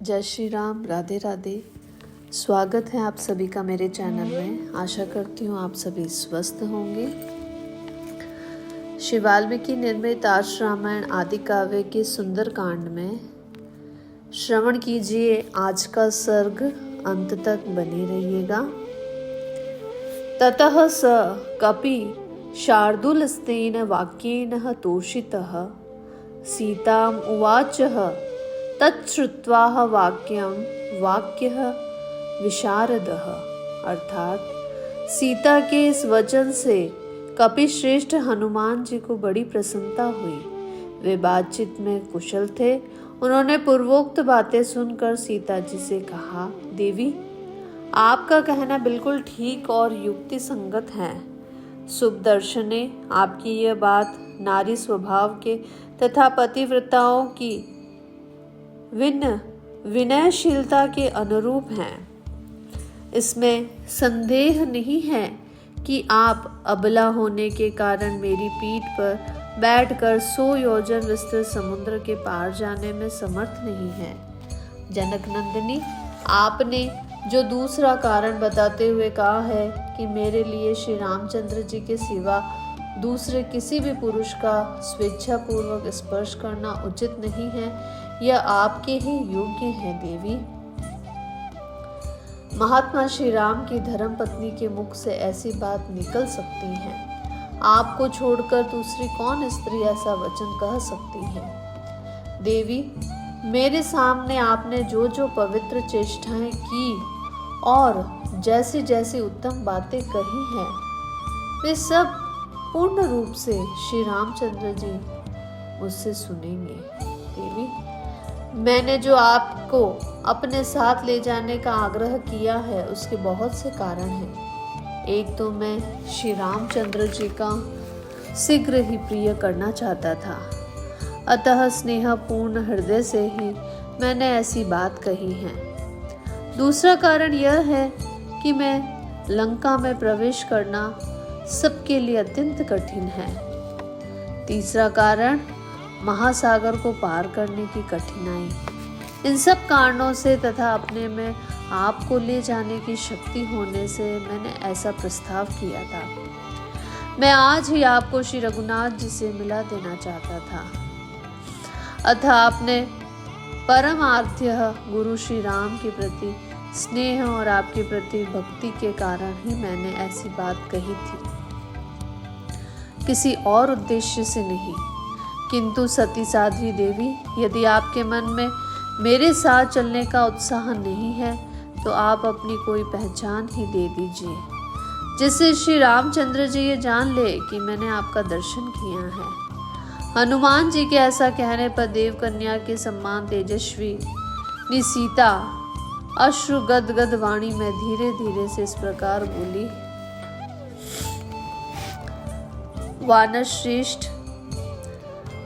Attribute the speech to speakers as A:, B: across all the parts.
A: जय श्री राम, राधे राधे। स्वागत है आप सभी का मेरे चैनल में। आशा करती हूँ आप सभी स्वस्थ होंगे। श्री वाल्मीकि निर्मित आर्ष रामायण आदि काव्य के सुंदर कांड में श्रवण कीजिए। आज का सर्ग अंत तक बने रहिएगा। ततः स कपि शार्दूलस्तेन वाक्येन तोषितः सीताम् उवाचः तच्छ्रुत्वा वाक्यः विशारदः। अर्थात सीता के इस वचन से कपिश्रेष्ठ हनुमान जी को बड़ी प्रसन्नता हुई। वे बातचीत में कुशल थे। उन्होंने पूर्वोक्त बातें सुनकर सीता जी से कहा, देवी, आपका कहना बिल्कुल ठीक और युक्ति संगत है। सुदर्शने, आपकी यह बात नारी स्वभाव के तथा पतिव्रताओं की विनयशीलता के अनुरूप हैं। इसमें संदेह नहीं है कि आप अबला होने के कारण मेरी पीठ पर बैठकर 100 योजन विस्तृत समुद्र के पार जाने में समर्थ नहीं हैं। जनक नंदिनी, आपने जो दूसरा कारण बताते हुए कहा है कि मेरे लिए श्री रामचंद्र जी के सिवा दूसरे किसी भी पुरुष का स्वेच्छापूर्वक स्पर्श करना उचित नहीं है, यह आपके ही योग्य है। देवी, महात्मा श्री राम की धर्म पत्नी के मुख से ऐसी बात निकल सकती है। आपको छोड़कर दूसरी कौन स्त्री ऐसा वचन कह सकती है। देवी, मेरे सामने आपने जो जो पवित्र चेष्टाएं की और जैसी जैसी उत्तम बातें कही हैं, वे सब पूर्ण रूप से श्री रामचंद्र जी मुझसे सुनेंगे। देवी, मैंने जो आपको अपने साथ ले जाने का आग्रह किया है उसके बहुत से कारण हैं। एक तो मैं श्री रामचंद्र जी का शीघ्र ही प्रिय करना चाहता था, अतः स्नेहपूर्ण हृदय से ही मैंने ऐसी बात कही है। दूसरा कारण यह है कि मैं लंका में प्रवेश करना सबके लिए अत्यंत कठिन है। तीसरा कारण महासागर को पार करने की कठिनाई। इन सब कारणों से तथा अपने में आपको ले जाने की शक्ति होने से मैंने ऐसा प्रस्ताव किया था। मैं आज ही आपको श्री रघुनाथ जी से मिला देना चाहता था, अतः आपने परमार्थ्य गुरु श्री राम के प्रति स्नेह और आपके प्रति भक्ति के कारण ही मैंने ऐसी बात कही थी, किसी और उद्देश्य से नहीं। किंतु सती साध्वी देवी, यदि आपके मन में मेरे साथ चलने का उत्साह नहीं है तो आप अपनी कोई पहचान ही दे दीजिए, जिससे श्री रामचंद्र जी ये जान ले कि मैंने आपका दर्शन किया है। हनुमान जी के ऐसा कहने पर देव कन्या के सम्मान तेजस्वी सीता अश्रु गदगद वाणी में धीरे धीरे से इस प्रकार बोली, वानर श्रेष्ठ,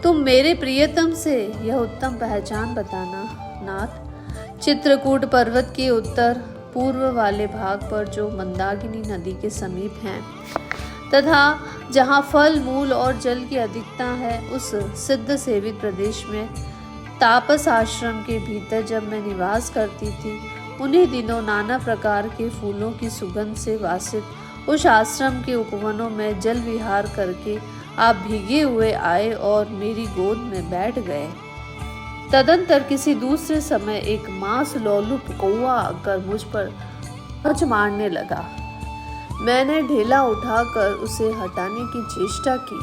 A: तुम मेरे प्रियतम से यह उत्तम पहचान बताना। नाथ, चित्रकूट पर्वत के उत्तर पूर्व वाले भाग पर जो मंदाकिनी नदी के समीप हैं तथा जहाँ फल मूल और जल की अधिकता है, उस सिद्ध सेवित प्रदेश में तापस आश्रम के भीतर जब मैं निवास करती थी, उन्हीं दिनों नाना प्रकार के फूलों की सुगंध से वासित उस आश्रम के उपवनों में जल विहार करके आप भीगे हुए आए और मेरी गोद में बैठ गए। तदंतर किसी दूसरे समय एक मांस लोलुप कौवा आकर मुझ पर पहुंच मारने लगा। मैंने ढेला उठाकर उसे हटाने की चेष्टा की,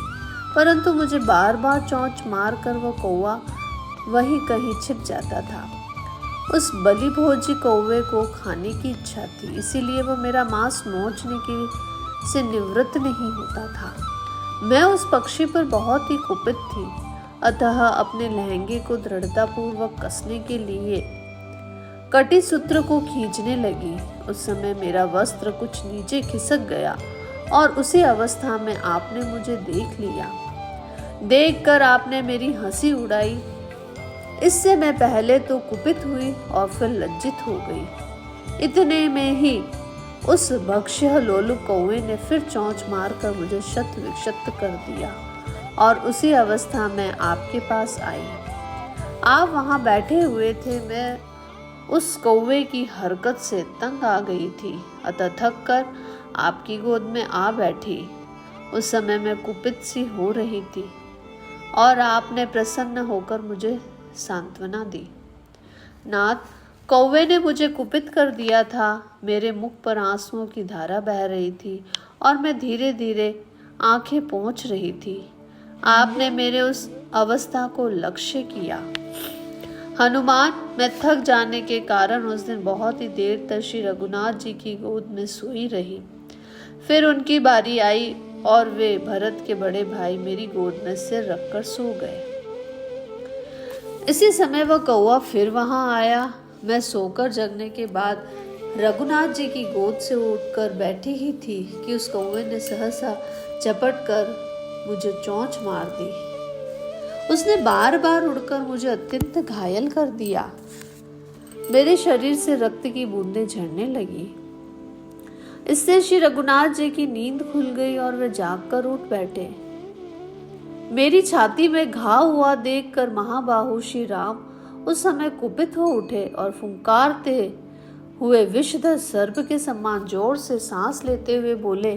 A: परंतु मुझे बार बार चोंच मारकर वह कौवा वहीं कहीं छिप जाता था। उस बलिभोजी कौवे को खाने की इच्छा थी, इसीलिए वह मेरा मांस नोचने की से निवृत्त नहीं होता था। मैं उस पक्षी पर बहुत ही कुपित थी, अतः अपने लहंगे को दृढ़तापूर्वक कसने के लिए कटी सूत्र को खींचने लगी। उस समय मेरा वस्त्र कुछ नीचे खिसक गया और उसी अवस्था में आपने मुझे देख लिया। देखकर आपने मेरी हंसी उड़ाई। इससे मैं पहले तो कुपित हुई और फिर लज्जित हो गई। इतने में ही उस भक्ष्य लोलुप कौवे ने फिर चोंच मारकर मुझे शत विक्षत कर दिया और उसी अवस्था में आपके पास आई। आप वहां बैठे हुए थे। मैं उस कौवे की हरकत से तंग आ गई थी, अतः थक कर आपकी गोद में आ बैठी। उस समय मैं कुपित सी हो रही थी और आपने प्रसन्न होकर मुझे सांत्वना दी। नाथ, कौवे ने मुझे कुपित कर दिया था। मेरे मुख पर आंसुओं की धारा बह रही थी और मैं धीरे धीरे आंखें पोंछ रही थी। आपने मेरे उस अवस्था को लक्ष्य किया। हनुमान, मैं थक जाने के कारण उस दिन बहुत ही देर तक श्री रघुनाथ जी की गोद में सोई रही। फिर उनकी बारी आई और वे भरत के बड़े भाई मेरी गोद में सिर रखकर सो गए। इसी समय वह कौवा फिर वहां आया। मैं सोकर जगने के बाद रघुनाथ जी की गोद से उठकर बैठी ही थी कि उस कौवे ने सहसा झपट कर मुझे चोंच मार दी। उसने बार बार उड़कर मुझे अत्यंत घायल कर दिया। मेरे शरीर से रक्त की बूंदें झड़ने लगी। इससे श्री रघुनाथ जी की नींद खुल गई और वे जागकर उठ बैठे। मेरी छाती में घाव हुआ देखकर महाबाहु श्री राम उस समय कुपित हो उठे और फुंकारते हुए विषधर सर्प के समान जोर से सांस लेते हुए बोले,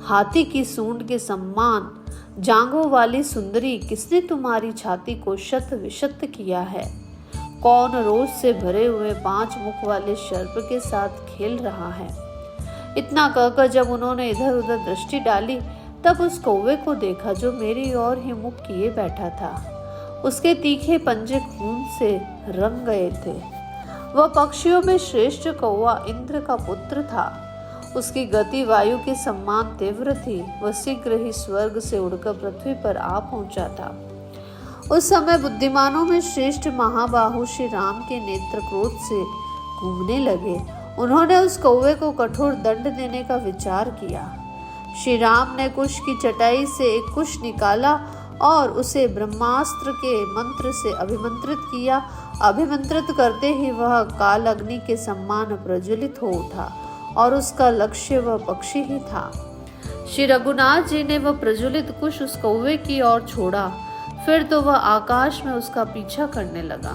A: हाथी की सूंड के समान जांघों वाली सुंदरी, किसने तुम्हारी छाती को शत विशत किया है? कौन रोज से भरे हुए 5 मुख वाले सर्प के साथ खेल रहा है? इतना कहकर जब उन्होंने इधर उधर दृष्टि डाली, तब उस कौवे को देखा जो मेरी ओर ही मुख किए बैठा था। उसके तीखे पंजे खून से रंग गए थे। वह पक्षियों में श्रेष्ठ कौवा इंद्र का पुत्र था। उसकी गति वायु के समान तीव्र थी। वह शीघ्र ही स्वर्ग से उड़कर पृथ्वी पर आ पहुंचा था। उस समय बुद्धिमानों में श्रेष्ठ महाबाहु श्री राम के नेत्र क्रोध से घूमने लगे। उन्होंने उस कौवे को कठोर दंड देने का विचार किया। श्री राम ने कुश की चटाई से एक कुश निकाला और उसे ब्रह्मास्त्र के मंत्र से अभिमंत्रित किया। अभिमंत्रित करते ही वह काल अग्नि के समान प्रज्वलित हो उठा और उसका लक्ष्य वह पक्षी ही था। श्री रघुनाथ जी ने वह प्रज्वलित कुश उस कौवे की ओर छोड़ा। फिर तो वह आकाश में उसका पीछा करने लगा।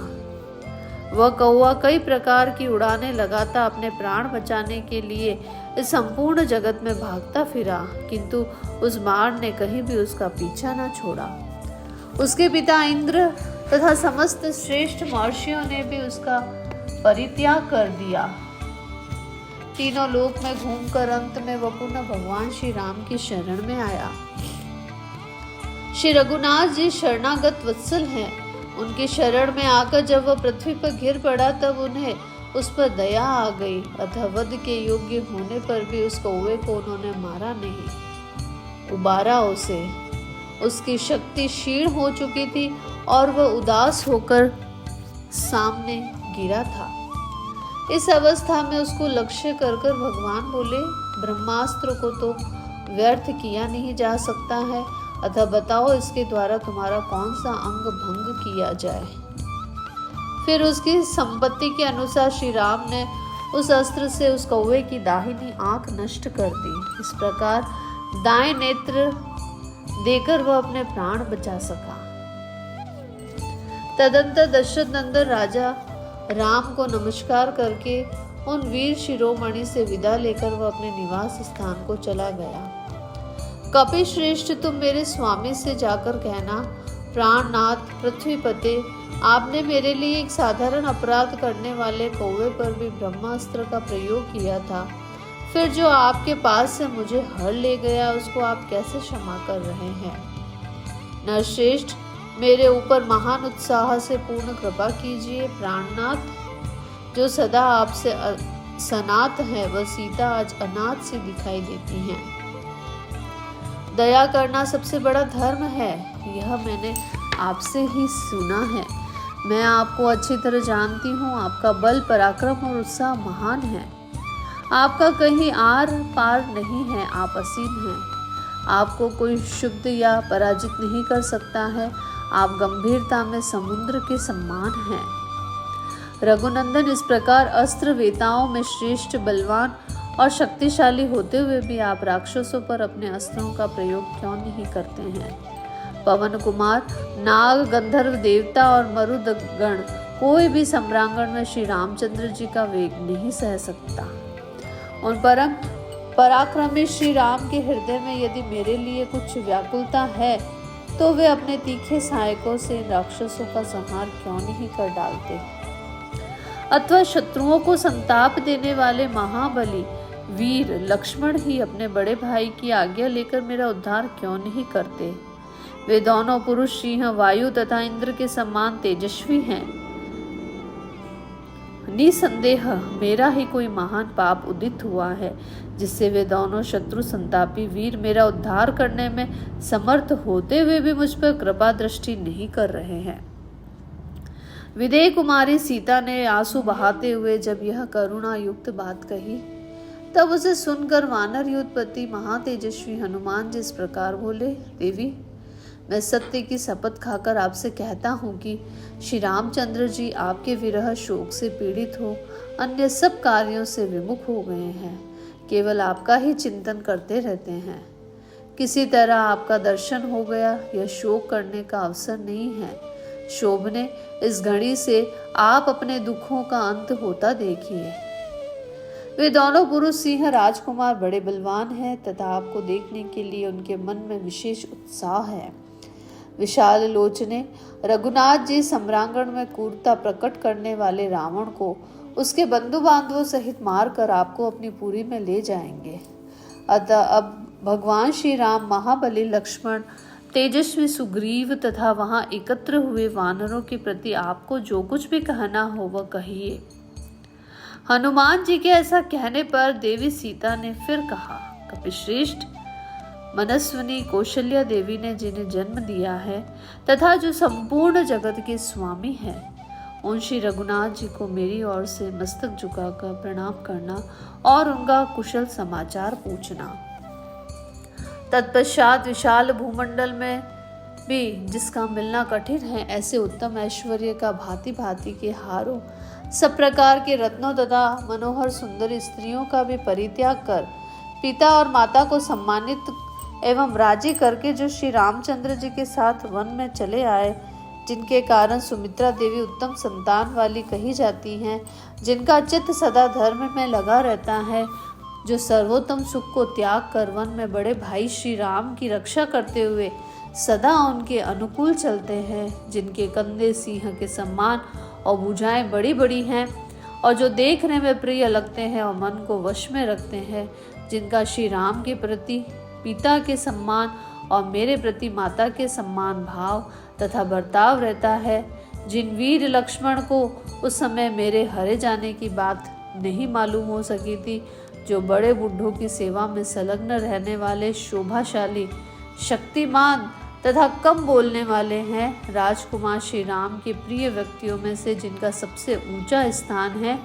A: वह कौवा कई प्रकार की उड़ानें लगाता अपने प्राण बचाने के लिए इस संपूर्ण जगत में भागता फिरा, किंतु उस बाण ने कहीं भी उसका पीछा न छोड़ा। उसके पिता इंद्र तथा समस्त श्रेष्ठ महर्षियों ने भी उसका परित्याग कर दिया। तीनों लोक में घूमकर अंत में वह पुनः भगवान श्री राम की शरण में आया। श्री रघुनाथ जी शरणागत वत्सल हैं। उनकी शरण में आकर जब वह पृथ्वी पर गिर पड़ा, तब उन्हें उस पर दया आ गई। अतः वध के योग्य होने पर भी उस कौवे को उन्होंने मारा नहीं, उबारा उसे। उसकी शक्ति क्षीण हो चुकी थी और वह उदास होकर सामने गिरा था। इस अवस्था में उसको लक्ष्य कर भगवान बोले, ब्रह्मास्त्र को तो व्यर्थ किया नहीं जा सकता है, अतः बताओ इसके द्वारा तुम्हारा कौन सा अंग भंग किया जाए। फिर उसकी संपत्ति के अनुसार श्री राम ने उस अस्त्र से उस कौवे की दाहिनी आंख नष्ट कर दी। इस प्रकार दाएं नेत्र देकर वह अपने प्राण बचा सका। तदंतर दशरथ नंदन राजा राम को नमस्कार करके उन वीर शिरोमणि से विदा लेकर वह अपने निवास स्थान को चला गया। कपि श्रेष्ठ, तुम मेरे स्वामी से जाकर कहना, प्राणनाथ पृथ्वीपते, आपने मेरे लिए एक साधारण अपराध करने वाले कौवे पर भी ब्रह्मास्त्र का प्रयोग किया था। फिर जो आपके पास से मुझे हर ले गया, उसको आप कैसे क्षमा कर रहे हैं? नरश्रेष्ठ, मेरे ऊपर महान उत्साह से पूर्ण कृपा कीजिए। प्राणनाथ, जो सदा आपसे सनात है, वह सीता आज अनाथ सी दिखाई देती हैं। दया करना सबसे बड़ा धर्म है, यह मैंने आपसे ही सुना है। मैं आपको अच्छी तरह जानती हूँ। आपका बल, पराक्रम और उत्साह महान है। आपका कहीं आर पार नहीं है। आप असीम हैं। आपको कोई शुद्ध या पराजित नहीं कर सकता है। आप गंभीरता में समुद्र के समान हैं। रघुनंदन, इस प्रकार अस्त्र वेताओं में श्रेष्ठ, बलवान और शक्तिशाली होते हुए भी आप राक्षसों पर अपने अस्त्रों का प्रयोग क्यों नहीं करते हैं? पवन कुमार, नाग, गंधर्व, देवता और मरुदगण कोई भी सम्रांगण में श्री रामचंद्र जी का वेग नहीं सह सकता। उन परम पराक्रमी श्री राम के हृदय में यदि मेरे लिए कुछ व्याकुलता है तो वे अपने तीखे सहायकों से राक्षसों का संहार क्यों नहीं कर डालते, अथवा शत्रुओं को संताप देने वाले महाबली वीर लक्ष्मण ही अपने बड़े भाई की आज्ञा लेकर मेरा उद्धार क्यों नहीं करते। वे दोनों पुरुष सिंह वायु तथा इंद्र के समान तेजस्वी हैं। निसंदेह मेरा ही कोई महान पाप उदित हुआ है, जिससे वे दोनों शत्रु संतापी वीर मेरा उद्धार करने में समर्थ होते हुए भी मुझ पर कृपा दृष्टि नहीं कर रहे हैं। विदेह कुमारी सीता ने आंसू बहाते हुए जब यह करुणा युक्त बात कही, तब उसे सुनकर वानर युद्धपति महातेजस्वी हनुमान जिस प्रकार बोले, देवी मैं सत्य की शपथ खाकर आपसे कहता हूँ कि श्री रामचंद्र जी आपके विरह शोक से पीड़ित हो अन्य सब कार्यों से विमुख हो गए हैं, केवल आपका ही चिंतन करते रहते हैं। किसी तरह आपका दर्शन हो गया, यह शोक करने का अवसर नहीं है। शोभने इस घड़ी से आप अपने दुखों का अंत होता देखिए। वे दोनों पुरुष सिंह राजकुमार बड़े बलवान हैं तथा आपको देखने के लिए उनके मन में विशेष उत्साह है। विशाल लोचने रघुनाथ जी सम्रांगण में क्रूरता प्रकट करने वाले रावण को उसके बंधु बांधवों सहित मारकर आपको अपनी पुरी में ले जाएंगे। अतः अब भगवान श्री राम, महाबली लक्ष्मण, तेजस्वी सुग्रीव तथा वहां एकत्र हुए वानरों के प्रति आपको जो कुछ भी कहना हो वह कहिए। हनुमान जी के ऐसा कहने पर देवी सीता ने फिर कहा, कपिश्रेष्ठ, मनस्विनी कौशल्या देवी ने जिन्हें जन्म दिया है तथा जो संपूर्ण जगत के स्वामी है, उन श्री रघुनाथ जी को मेरी ओर से मस्तक झुकाकर प्रणाम करना और उनका कुशल समाचार पूछना। तत्पश्चात विशाल भूमंडल में भी जिसका मिलना कठिन है, ऐसे उत्तम ऐश्वर्य का भांति भांति के हारों, सब प्रकार के रत्नों तथा मनोहर सुंदर स्त्रियों का भी परित्याग कर पिता और माता को सम्मानित एवं राजी करके जो श्री रामचंद्र जी के साथ वन में चले आए, जिनके कारण सुमित्रा देवी उत्तम संतान वाली कही जाती हैं, जिनका चित्त सदा धर्म में लगा रहता है, जो सर्वोत्तम सुख को त्याग कर वन में बड़े भाई श्री राम की रक्षा करते हुए सदा उनके अनुकूल चलते हैं, जिनके कंधे सिंह के समान और भुजाएं बड़ी बड़ी हैं और जो देखने में प्रिय लगते हैं और मन को वश में रखते हैं, जिनका श्री राम के प्रति पिता के सम्मान और मेरे प्रति माता के सम्मान भाव तथा बर्ताव रहता है, जिन वीर लक्ष्मण को उस समय मेरे हरे जाने की बात नहीं मालूम हो सकी थी, जो बड़े बुढ़ों की सेवा में संलग्न रहने वाले शोभाशाली, शक्तिमान तथा कम बोलने वाले हैं, राजकुमार श्री राम के प्रिय व्यक्तियों में से जिनका सबसे ऊंचा स्थान है,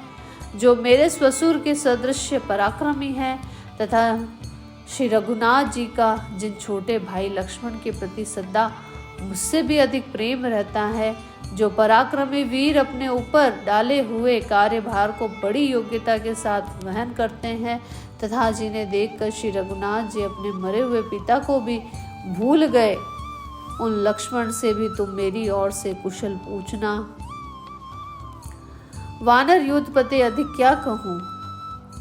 A: जो मेरे ससुर के सदृश पराक्रमी हैं, तथा श्री रघुनाथ जी का जिन छोटे भाई लक्ष्मण के प्रति सदा मुझसे भी अधिक प्रेम रहता है, जो पराक्रमी वीर अपने ऊपर डाले हुए कार्यभार को बड़ी योग्यता के साथ वहन करते हैं, तथा जिन्हें देखकर श्री रघुनाथ जी अपने मरे हुए पिता को भी भूल गए, उन लक्ष्मण से भी तुम मेरी ओर से कुशल पूछना। वानर युद्धपति अधिक क्या कहूँ,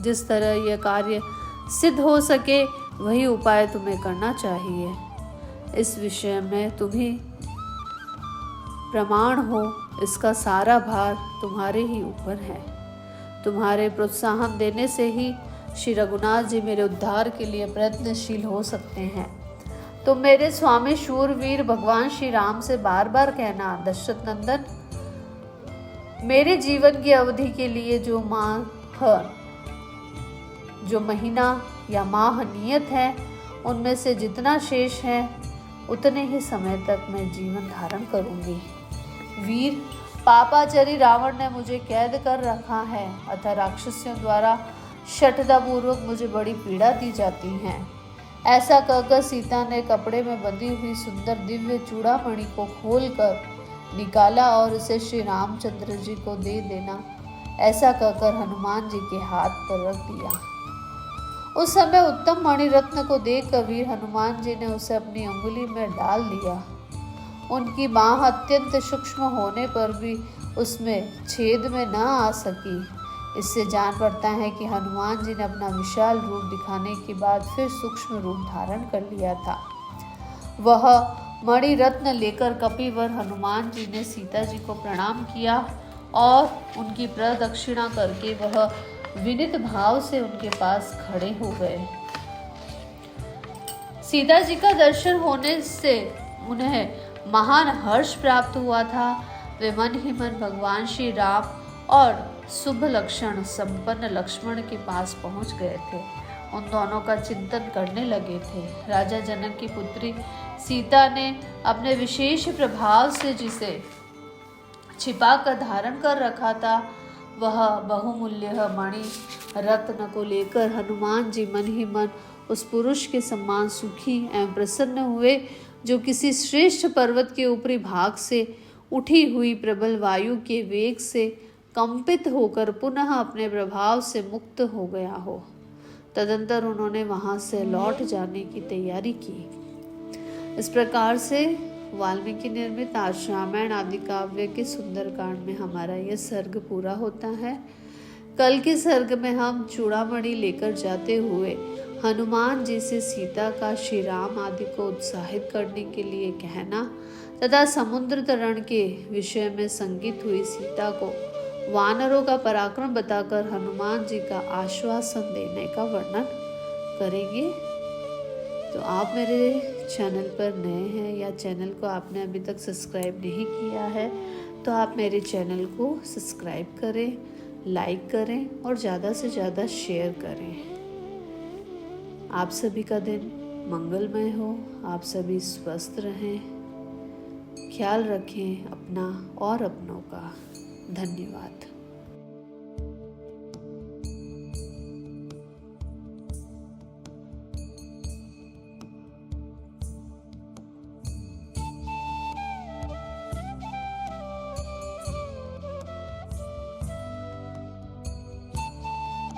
A: जिस तरह यह कार्य सिद्ध हो सके वही उपाय तुम्हें करना चाहिए। इस विषय में तुम ही प्रमाण हो, इसका सारा भार तुम्हारे ही ऊपर है। तुम्हारे प्रोत्साहन देने से ही श्री रघुनाथ जी मेरे उद्धार के लिए प्रयत्नशील हो सकते हैं। तुम मेरे स्वामी शूरवीर भगवान श्री राम से बार बार कहना, दशरथ नंदन, मेरे जीवन की अवधि के लिए जो महीना या माह नियत है, उनमें से जितना शेष है उतने ही समय तक मैं जीवन धारण करूंगी। वीर, पापाचारी रावण ने मुझे कैद कर रखा है, अतः राक्षसियों द्वारा शठतापूर्वक मुझे बड़ी पीड़ा दी जाती है। ऐसा कहकर सीता ने कपड़े में बंधी हुई सुंदर दिव्य चूड़ामणि को खोलकर निकाला और उसे श्री रामचंद्र जी को दे देना, ऐसा कहकर हनुमान जी के हाथ पर रख दिया। उस समय उत्तम मणिरत्न को देखकर वीर हनुमान जी ने उसे अपनी अंगुली में डाल लिया। उनकी बाह अत्यंत सूक्ष्म होने पर भी उसमें छेद में न आ सकी। इससे जान पड़ता है कि हनुमान जी ने अपना विशाल रूप दिखाने के बाद फिर सूक्ष्म रूप धारण कर लिया था। वह मणि रत्न लेकर कपिवर हनुमान जी ने सीता जी को प्रणाम किया और उनकी प्रदक्षिणा करके वह विनीत भाव से उनके पास खड़े हो गए। सीता जी का दर्शन होने से उन्हें महान हर्ष प्राप्त हुआ था। वे मन ही मन भगवान श्री राम और शुभ लक्षण संपन्न लक्ष्मण के पास पहुंच गए थे। उन दोनों का चिंतन करने लगे थे। राजा जनक की पुत्री सीता ने अपने विशेष प्रभाव से जिसे छिपा कर धारण कर रखा था, वह बहुमूल्य मणि रत्न को लेकर हनुमान जी मन ही मन उस पुरुष के समान सुखी एवं प्रसन्न हुए, जो किसी श्रेष्ठ पर्वत के ऊपरी भाग से उठी हुई प्रबल वायु के वेग से कंपित होकर पुनः अपने प्रभाव से मुक्त हो गया हो। तदंतर उन्होंने वहां से लौट जाने की तैयारी की। इस प्रकार से वाल्मीकि निर्मित आज रामायण आदि काव्य के सुंदरकांड में हमारा यह सर्ग पूरा होता है। कल के सर्ग में हम चूड़ामणि लेकर जाते हुए हनुमान जी से सीता का श्री राम आदि को उत्साहित करने के लिए कहना तथा समुद्र तरण के विषय में संगित हुई सीता को वानरों का पराक्रम बताकर हनुमान जी का आश्वासन देने का वर्णन करेंगे। तो आप मेरे चैनल पर नए हैं या चैनल को आपने अभी तक सब्सक्राइब नहीं किया है, तो आप मेरे चैनल को सब्सक्राइब करें, लाइक करें और ज़्यादा से ज़्यादा शेयर करें। आप सभी का दिन मंगलमय हो, आप सभी स्वस्थ रहें, ख्याल रखें अपना और अपनों का। धन्यवाद।